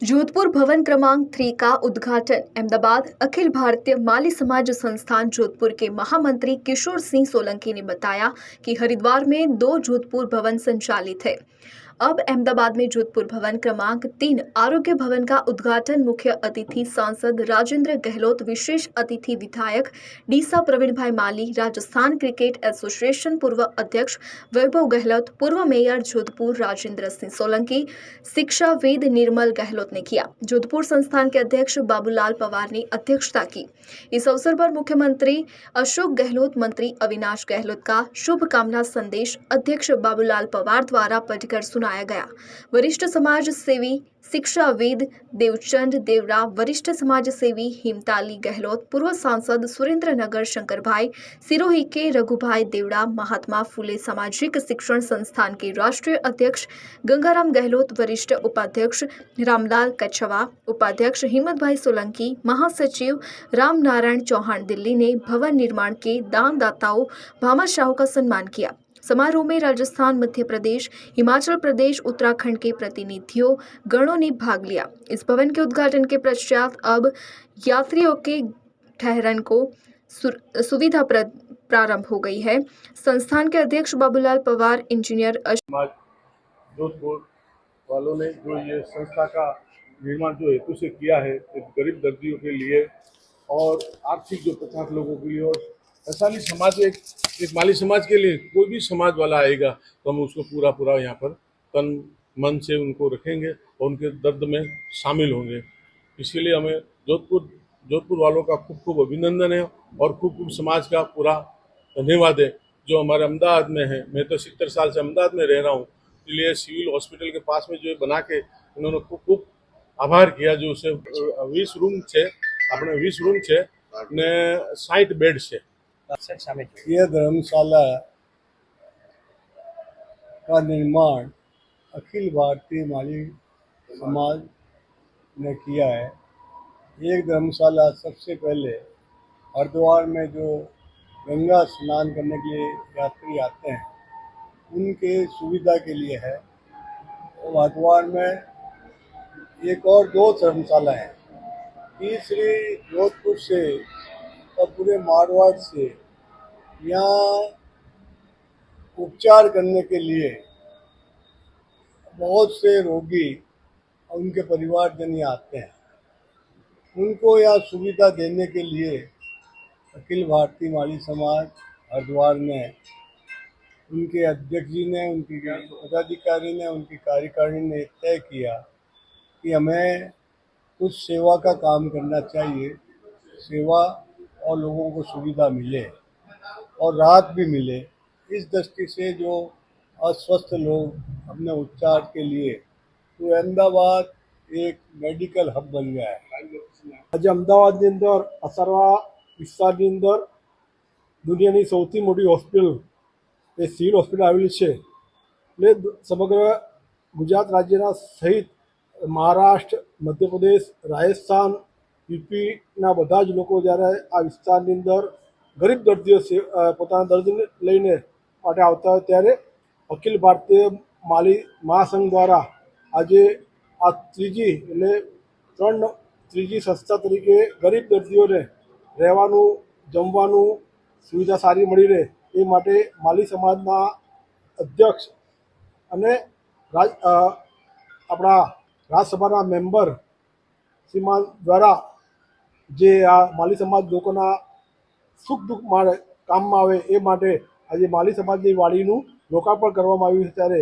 जोधपुर भवन क्रमांक 3 का उद्घाटन अहमदाबाद अखिल भारतीय माली समाज संस्थान जोधपुर के महामंत्री किशोर सिंह सोलंकी ने बताया कि हरिद्वार में 2 जोधपुर भवन संचालित है। अब अहमदाबाद में जोधपुर भवन क्रमांक 3 आरोग्य भवन का उद्घाटन मुख्य अतिथि सांसद राजेंद्र गहलोत, विशेष अतिथि विधायक डीसा प्रवीण भाई माली, राजस्थान क्रिकेट एसोसिएशन पूर्व अध्यक्ष वैभव गहलोत, पूर्व मेयर जोधपुर राजेंद्र सिंह सोलंकी, शिक्षाविद निर्मल गहलोत ने किया। जोधपुर संस्थान के अध्यक्ष बाबूलाल पवार ने अध्यक्षता की। इस अवसर पर मुख्यमंत्री अशोक गहलोत, मंत्री अविनाश गहलोत का शुभकामना संदेश अध्यक्ष बाबूलाल पवार द्वारा पढ़कर सुनाया गया। वरिष्ठ समाज सेवी शिक्षाविद देवचंद देवरा, वरिष्ठ समाज सेवी हिमताली गहलोत, पूर्व सांसद सुरेंद्र नगर शंकर भाई सिरोही के रघुभाई देवड़ा, महात्मा फुले सामाजिक शिक्षण संस्थान के राष्ट्रीय अध्यक्ष गंगाराम गहलोत, वरिष्ठ उपाध्यक्ष रामलाल कछवा, उपाध्यक्ष हिम्मत भाई सोलंकी, महासचिव राम नारायण चौहान दिल्ली ने भवन निर्माण के दानदाताओं भामाशाहों का सम्मान किया। समारोह में राजस्थान, मध्य प्रदेश, हिमाचल प्रदेश, उत्तराखंड के प्रतिनिधियों गणों ने भाग लिया। इस भवन के उद्घाटन के पश्चात अब यात्रियों के ठहरन को सुविधा प्रारंभ हो गई है। संस्थान के अध्यक्ष बाबूलाल पवार, इंजीनियर जोधपुर वालों ने जो ये संस्था का निर्माण जो हेतु से किया है, एक गरीब दर्दियों के लिए और आर्थिक जो 50 लोगों के लिए और वैशाली समाज एक माली समाज के लिए कोई भी समाज वाला आएगा तो हम उसको पूरा यहाँ पर तन मन से उनको रखेंगे और उनके दर्द में शामिल होंगे। इसके लिए हमें जोधपुर वालों का खूब अभिनंदन है और खूब समाज का पूरा धन्यवाद है जो हमारे अहमदाबाद में है। मैं तो 70 साल से अहमदाबाद में रह रहा हूँ, इसलिए सिविल हॉस्पिटल के पास में जो बना के उन्होंने खूब आभार किया जो उसे 20 रूम છે આપણે 20 रूम છે ने 60 बेड છે। यह धर्मशाला का निर्माण अखिल भारतीय माली समाज ने किया है। एक धर्मशाला सबसे पहले हरिद्वार में जो गंगा स्नान करने के लिए यात्री आते हैं उनके सुविधा के लिए है। और हरिद्वार में एक और 2 धर्मशाला है। तीसरी जोधपुर से और पूरे मारवाड़ से यहाँ उपचार करने के लिए बहुत से रोगी और उनके परिवारजन यहाँ आते हैं। उनको यहाँ सुविधा देने के लिए अखिल भारतीय माली समाज हरिद्वार में उनके अध्यक्ष जी ने, उनकी पदाधिकारी ने, उनकी कार्यकारिणी ने तय किया कि हमें कुछ सेवा का काम करना चाहिए, सेवा और लोगों को सुविधा मिले और राहत भी मिले। इस दृष्टि से जो अस्वस्थ लोग अपने उपचार के लिए तो अहमदाबाद एक मेडिकल हब बन गया है। आज अमदावादની અંદર અસરવા વિસ્તારની અંદર દુનિયાની સૌથી મોટી હોસ્પિટલ એ સિવિલ હોસ્પિટલ આવેલી છે। એટલે સમગ્ર ગુજરાત રાજ્યના સહિત મહારાષ્ટ્ર, મધ્યપ્રદેશ, રાજસ્થાન, યુપીના બધા જ લોકો જ્યારે આ વિસ્તારની અંદર ગરીબ દર્દીઓ પોતાના દર્દ લઈને માટે આવતા હોય ત્યારે અખિલ ભારતીય માલી મહાસંઘ દ્વારા આજે આ ત્રીજી સંસ્થા તરીકે ગરીબ દર્દીઓને રહેવાનું, જમવાનું સુવિધા સારી મળી રહે એ માટે માલી સમાજના અધ્યક્ષ અને આપણા રાજ્યસભાના મેમ્બર શ્રીમાન દ્વારા જે આ માલી સમાજ લોકોના સુખ દુઃખ કામમાં આવે એ માટે આજે માલી સમાજની વાડીનું લોકાર્પણ કરવામાં આવ્યું છે। ત્યારે